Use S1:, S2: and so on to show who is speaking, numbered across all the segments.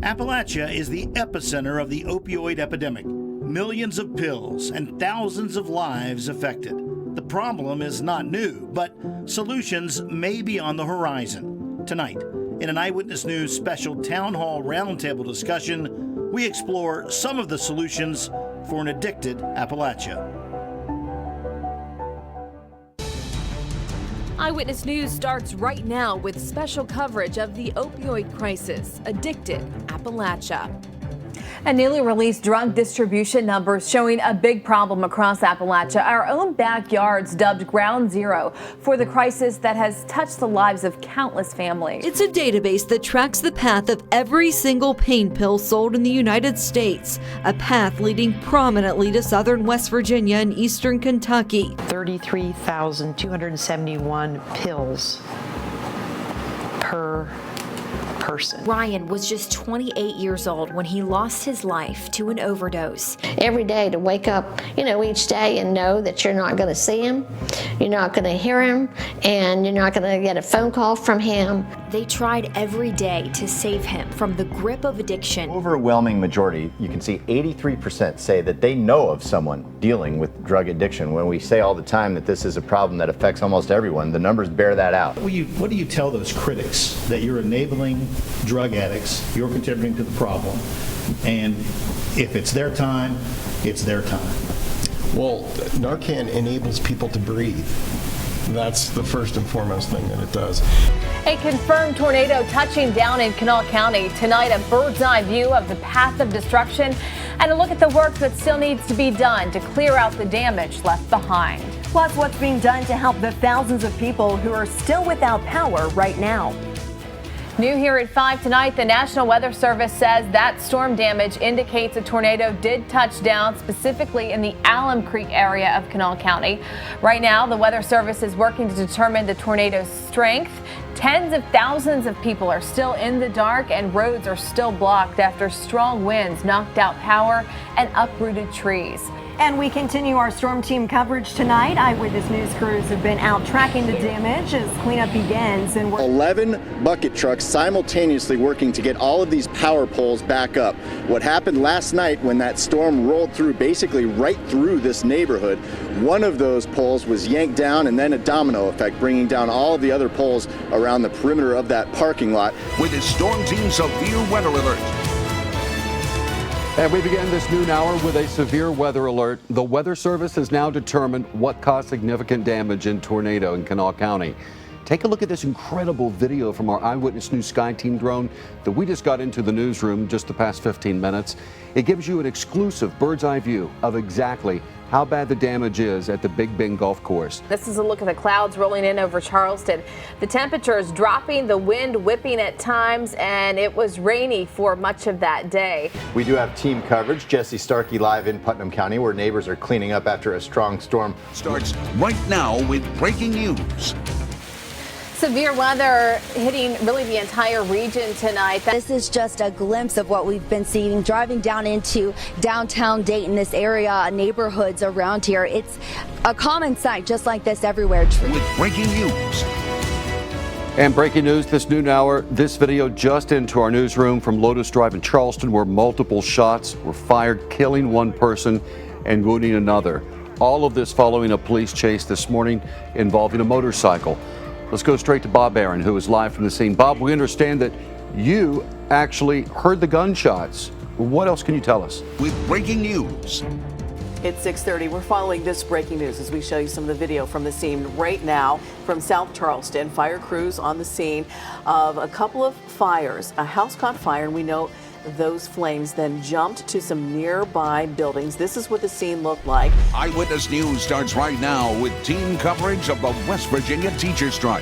S1: Appalachia is the epicenter of the opioid epidemic. Millions of pills and thousands of lives affected. The problem is not new, but solutions may be on the horizon. Tonight, in an Eyewitness News special town hall roundtable discussion, we explore some of the solutions for an addicted Appalachia.
S2: Eyewitness News starts right now with special coverage of the opioid crisis, Addicted Appalachia.
S3: And newly released drug distribution numbers showing a big problem across Appalachia. Our own backyards dubbed ground zero for the crisis that has touched the lives of countless families.
S4: It's a database that tracks the path of every single pain pill sold in the United States, a path leading prominently to southern West Virginia and eastern Kentucky.
S5: 33,271 pills per person.
S6: Ryan was just 28 years old when he lost his life to an overdose.
S7: Every day to wake up, each day and know that you're not going to see him, you're not going to hear him, and you're not going to get a phone call from him.
S6: They tried every day to save him from the grip of addiction.
S8: Overwhelming majority, you can see 83% say that they know of someone dealing with drug addiction. When we say all the time that this is a problem that affects almost everyone, the numbers bear that out.
S1: What do you tell those critics that you're enabling drug addicts, you're contributing to the problem, and if it's their time, it's their time?
S9: Well, Narcan enables people to breathe. That's the first and foremost thing that it does.
S3: A confirmed tornado touching down in Kanawha County. Tonight, a bird's eye view of the path of destruction and a look at the work that still needs to be done to clear out the damage left behind.
S10: Plus, what's being done to help the thousands of people who are still without power right now.
S3: New here at 5 tonight, the National Weather Service says that storm damage indicates a tornado did touch down specifically in the Alum Creek area of Kanawha County. Right now, the Weather Service is working to determine the tornado's strength. Tens of thousands of people are still in the dark and roads are still blocked after strong winds knocked out power and uprooted trees.
S10: And we continue our storm team coverage tonight. Eyewitness News crews have been out tracking the damage as cleanup begins. And
S11: 11 bucket trucks simultaneously working to get all of these power poles back up. What happened last night when that storm rolled through, basically right through this neighborhood, one of those poles was yanked down, and then a domino effect, bringing down all of the other poles around the perimeter of that parking lot.
S12: With his storm team severe weather alert.
S13: And we begin this noon hour with a severe weather alert. The Weather Service has now determined what caused significant damage in tornado in Kanawha County. Take a look at this incredible video from our Eyewitness News Sky Team drone that we just got into the newsroom just the past 15 minutes. It gives you an exclusive bird's eye view of exactly how bad the damage is at the Big Bend Golf Course.
S3: This is a look at the clouds rolling in over Charleston. The temperature is dropping, the wind whipping at times, and it was rainy for much of that day.
S8: We do have team coverage. Jesse Starkey live in Putnam County, where neighbors are cleaning up after a strong storm.
S12: Starts right now with breaking news.
S3: Severe weather hitting really the entire region tonight.
S14: This is just a glimpse of what we've been seeing driving down into downtown Dayton, this area, neighborhoods around here. It's a common sight just like this everywhere.
S12: With breaking news.
S13: And breaking news this noon hour, this video just into our newsroom from Lotus Drive in Charleston, where multiple shots were fired, killing one person and wounding another. All of this following a police chase this morning involving a motorcycle. Let's go straight to Bob Aaron, who is live from the scene. Bob, we understand that you actually heard the gunshots. What else can you tell us?
S12: With breaking news.
S15: It's 6:30. We're following this breaking news as we show you some of the video from the scene right now from South Charleston. Fire crews on the scene of a couple of fires. A house caught fire, and we know those flames then jumped to some nearby buildings. This is what the scene looked like.
S12: Eyewitness News starts right now with team coverage of the West Virginia teacher strike.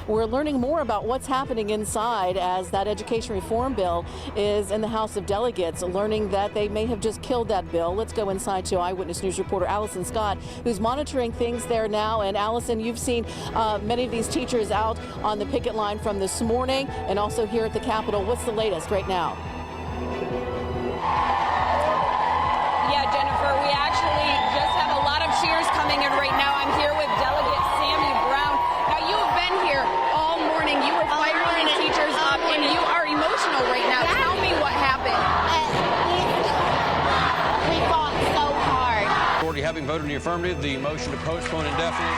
S15: We're learning more about what's happening inside as that education reform bill is in the House of Delegates, learning that they may have just killed that bill. Let's go inside to Eyewitness News reporter Allison Scott, who's monitoring things there now. And Allison, you've seen many of these teachers out on the picket line from this morning and also here at the Capitol. What's the latest right now?
S16: Yeah, Jennifer, we actually just have a lot of cheers coming in right now. I'm here with Delegate Sammy Brown. Now, you have been here all morning. You were firing these teachers up, and you are emotional
S17: vote in the affirmative. The motion to postpone indefinitely.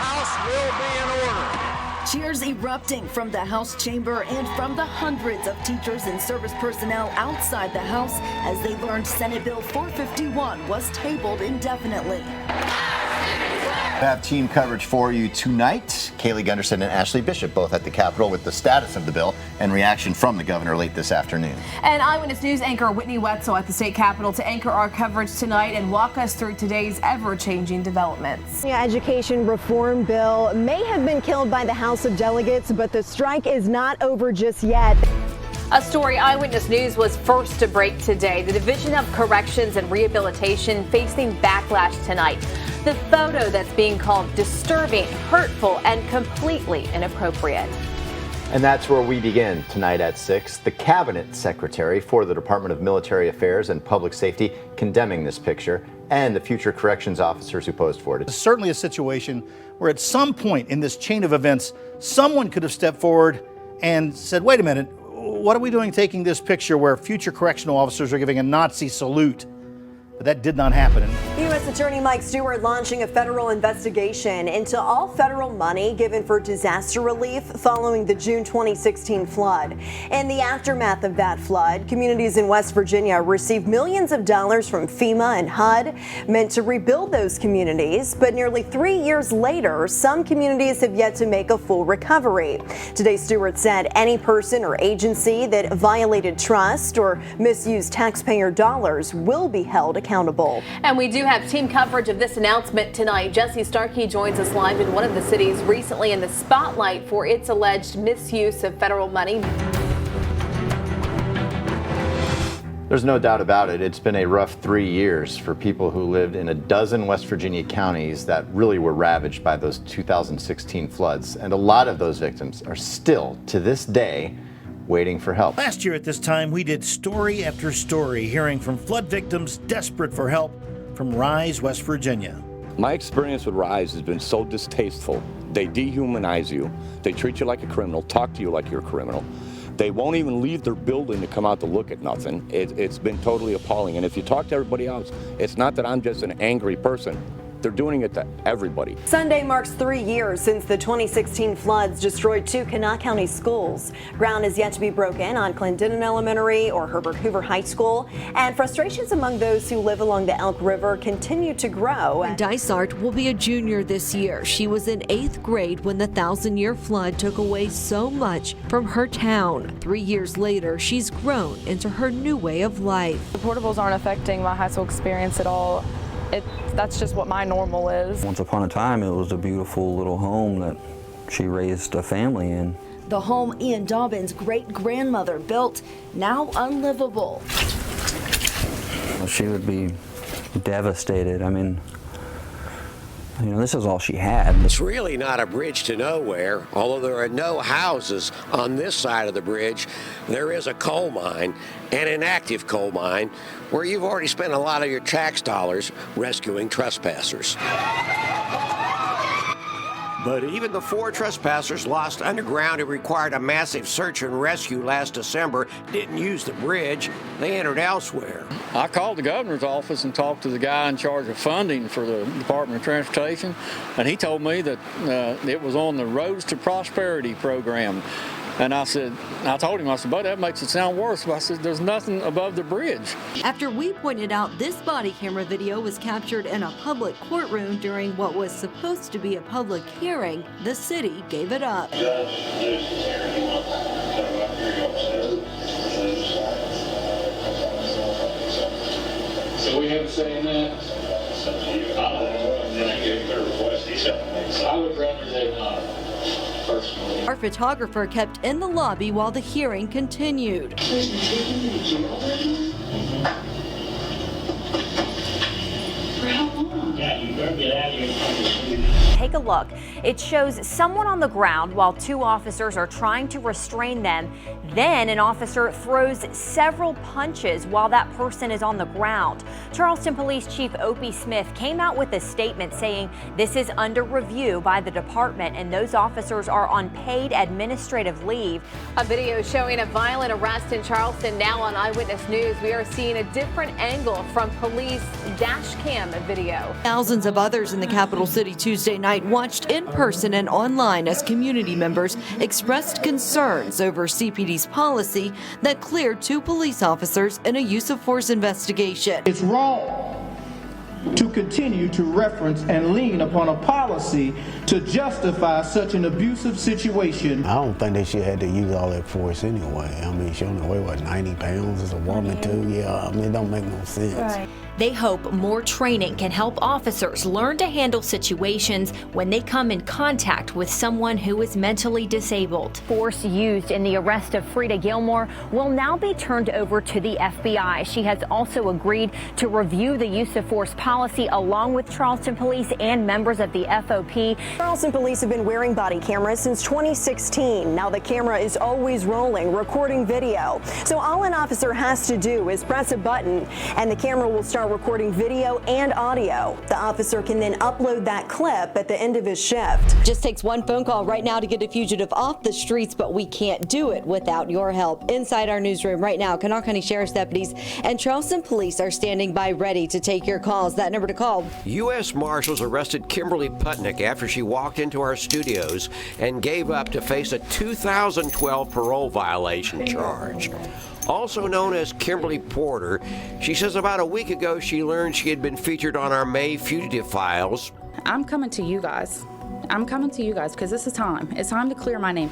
S17: House will be in order.
S18: Cheers erupting from the House chamber and from the hundreds of teachers and service personnel outside the House as they learned Senate Bill 451 was tabled indefinitely.
S8: We have team coverage for you tonight. Kaylee Gunderson and Ashley Bishop both at the Capitol with the status of the bill and reaction from the governor late this afternoon.
S3: And Eyewitness News anchor Whitney Wetzel at the state capitol to anchor our coverage tonight and walk us through today's ever-changing developments.
S10: The education reform bill may have been killed by the House of Delegates, but the strike is not over just yet.
S3: A story Eyewitness News was first to break today. The Division of Corrections and Rehabilitation facing backlash tonight. The photo that's being called disturbing, hurtful, and completely inappropriate.
S8: And that's where we begin tonight at 6. The Cabinet Secretary for the Department of Military Affairs and Public Safety condemning this picture, and the future corrections officers who posed for it.
S1: It's certainly a situation where at some point in this chain of events, someone could have stepped forward and said, wait a minute, what are we doing taking this picture where future correctional officers are giving a Nazi salute? But that did not happen.
S10: U.S. Attorney Mike Stewart launching a federal investigation into all federal money given for disaster relief following the June 2016 flood. In the aftermath of that flood, communities in West Virginia received millions of dollars from FEMA and HUD meant to rebuild those communities. But nearly 3 years later, some communities have yet to make a full recovery. Today, Stewart said any person or agency that violated trust or misused taxpayer dollars will be held accountable.
S3: And we do have team coverage of this announcement tonight. Jesse Starkey joins us live in one of the cities recently in the spotlight for its alleged misuse of federal money.
S8: There's no doubt about it. It's been a rough 3 years for people who lived in a dozen West Virginia counties that really were ravaged by those 2016 floods. And a lot of those victims are still, to this day, waiting for help.
S1: Last year at this time, we did story after story, hearing from flood victims desperate for help from Rise, West Virginia.
S19: My experience with Rise has been so distasteful. They dehumanize you. They treat you like a criminal, talk to you like you're a criminal. They won't even leave their building to come out to look at nothing. It's been totally appalling. And if you talk to everybody else, it's not that I'm just an angry person. They're doing it to everybody.
S10: Sunday marks 3 years since the 2016 floods destroyed 2 Kanawha County schools. Ground is yet to be broken on Clendenin Elementary or Herbert Hoover High School, and frustrations among those who live along the Elk River continue to grow.
S4: Dysart will be a junior this year. She was in 8th grade when the 1,000-year flood took away so much from her town. 3 years later, she's grown into her new way of life.
S20: The portables aren't affecting my high school experience at all. That's just what my normal is.
S21: Once upon a time, it was a beautiful little home that she raised a family in.
S18: The home Ian Dobbin's great-grandmother built, now unlivable.
S21: She would be devastated. I mean, you know, this is all she had.
S22: It's really not a bridge to nowhere. Although there are no houses on this side of the bridge, there is a coal mine, and an active coal mine, where you've already spent a lot of your tax dollars rescuing trespassers. But even the 4 trespassers lost underground who required a massive search and rescue last December didn't use the bridge. They entered elsewhere.
S23: I called the governor's office and talked to the guy in charge of funding for the Department of Transportation, and he told me that it was on the Roads to Prosperity program. And I told him, but that makes it sound worse. I said, there's nothing above the bridge.
S4: After we pointed out this body camera video was captured in a public courtroom during what was supposed to be a public hearing, the city gave it up.
S24: So we have a say in that? I would rather they not.
S4: Our photographer kept in the lobby while the hearing continued.
S24: Get out of here.
S2: Take a look. It shows someone on the ground while two officers are trying to restrain them. Then an officer throws several punches while that person is on the ground. Charleston Police Chief Opie Smith came out with a statement saying this is under review by the department and those officers are on paid administrative leave.
S3: A video showing a violent arrest in Charleston now on Eyewitness News. We are seeing a different angle from police dash cam video.
S4: Thousands of others in the capital city Tuesday night watched in person and online as community members expressed concerns over CPD's policy that cleared two police officers in a use of force investigation.
S5: It's wrong to continue to reference and lean upon a policy to justify such an abusive situation.
S6: I don't think they should have to use all that force anyway. I mean, she only weighed, 90 pounds as a woman too? Yeah, I mean, it don't make no sense.
S2: Right. They hope more training can help officers learn to handle situations when they come in contact with someone who is mentally disabled. Force used in the arrest of Frida Gilmore will now be turned over to the FBI. She has also agreed to review the use of force policy along with Charleston Police and members of the FOP.
S10: Charleston Police have been wearing body cameras since 2016. Now the camera is always rolling, recording video. So all an officer has to do is press a button and the camera will start recording video and audio. The officer can then upload that clip at the end of his shift.
S4: Just takes one phone call right now to get a fugitive off the streets, but we can't do it without your help. Inside our newsroom right now, Kanawha County Sheriff's deputies and Charleston Police are standing by ready to take your calls. That number to call.
S22: U.S. Marshals arrested Kimberly Putnick after she walked into our studios and gave up to face a 2012 parole violation charge. Also known as Kimberly Porter, she says about a week ago she learned she had been featured on our May fugitive files.
S7: I'm coming to you guys. I'm coming to you guys because this is time. It's time to clear my name.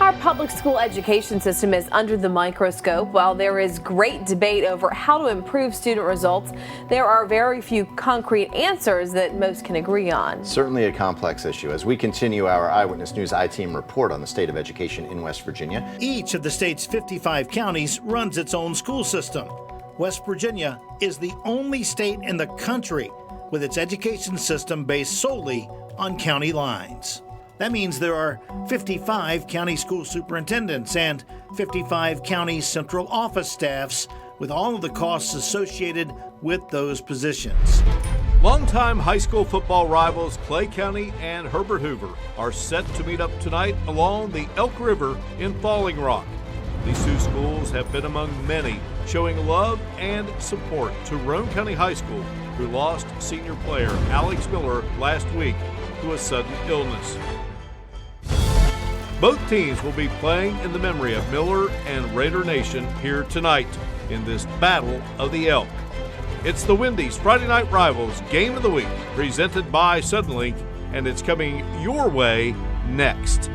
S3: Our public school education system is under the microscope. While there is great debate over how to improve student results, there are very few concrete answers that most can agree on.
S8: Certainly a complex issue as we continue our Eyewitness News I-Team report on the state of education in West Virginia.
S1: Each of the state's 55 counties runs its own school system. West Virginia is the only state in the country with its education system based solely on county lines. That means there are 55 county school superintendents and 55 county central office staffs with all of the costs associated with those positions.
S25: Longtime high school football rivals Clay County and Herbert Hoover are set to meet up tonight along the Elk River in Falling Rock. These two schools have been among many showing love and support to Roane County High School, who lost senior player Alex Miller last week to a sudden illness. Both teams will be playing in the memory of Miller and Raider Nation here tonight in this Battle of the Elk. It's the Wendy's Friday Night Rivals Game of the Week, presented by Suddenlink, and it's coming your way next.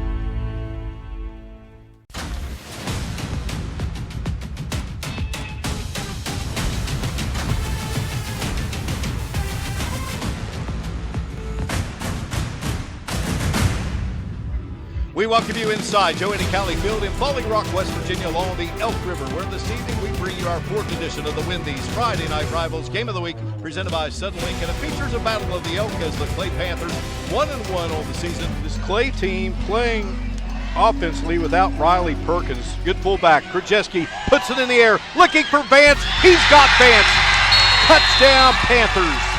S26: We welcome you inside Joe Cali Field in Falling Rock, West Virginia, along the Elk River, where this evening we bring you our fourth edition of the Wendy's Friday Night Rivals Game of the Week, presented by Suddenlink, and it features a battle of the Elk as the Clay Panthers 1-1 on the season.
S25: This Clay team playing offensively without Riley Perkins. Good fullback. Krajewski puts it in the air, looking for Vance. He's got Vance. Touchdown, Panthers.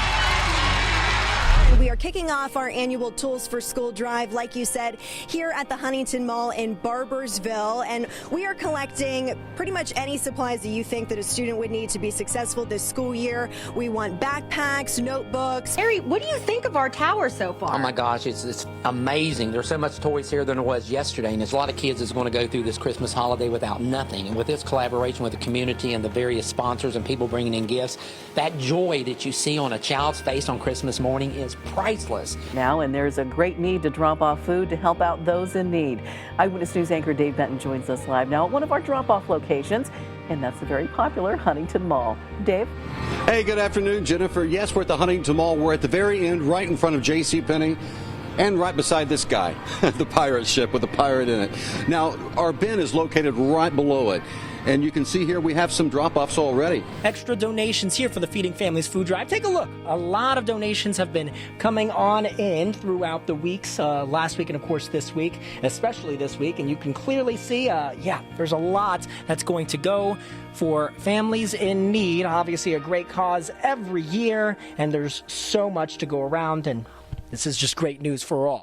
S10: We are kicking off our annual Tools for School drive, like you said, here at the Huntington Mall in Barbersville. And we are collecting pretty much any supplies that you think that a student would need to be successful this school year. We want backpacks, notebooks.
S27: Harry, what do you think of our tower so far?
S28: Oh my gosh, it's amazing. There's so much toys here than there was yesterday, and there's a lot of kids that's going to go through this Christmas holiday without nothing. And with this collaboration with the community and the various sponsors and people bringing in gifts, that joy that you see on a child's face on Christmas morning is priceless.
S29: Now, and there's a great need to drop off food to help out those in need. Eyewitness News anchor Dave Benton joins us live now at one of our drop-off locations, and that's the very popular Huntington Mall. Dave?
S13: Hey, good afternoon, Jennifer. Yes, we're at the Huntington Mall. We're at the very end, right in front of JCPenney. And right beside this guy, the pirate ship with a pirate in it. Now, our bin is located right below it. And you can see here we have some drop-offs already.
S9: Extra donations here for the Feeding Families food drive. Take a look. A lot of donations have been coming on in throughout the weeks, last week and, of course, this week, especially this week. And you can clearly see, there's a lot that's going to go for families in need. Obviously, a great cause every year, and there's so much to go around. And this is just great news for all.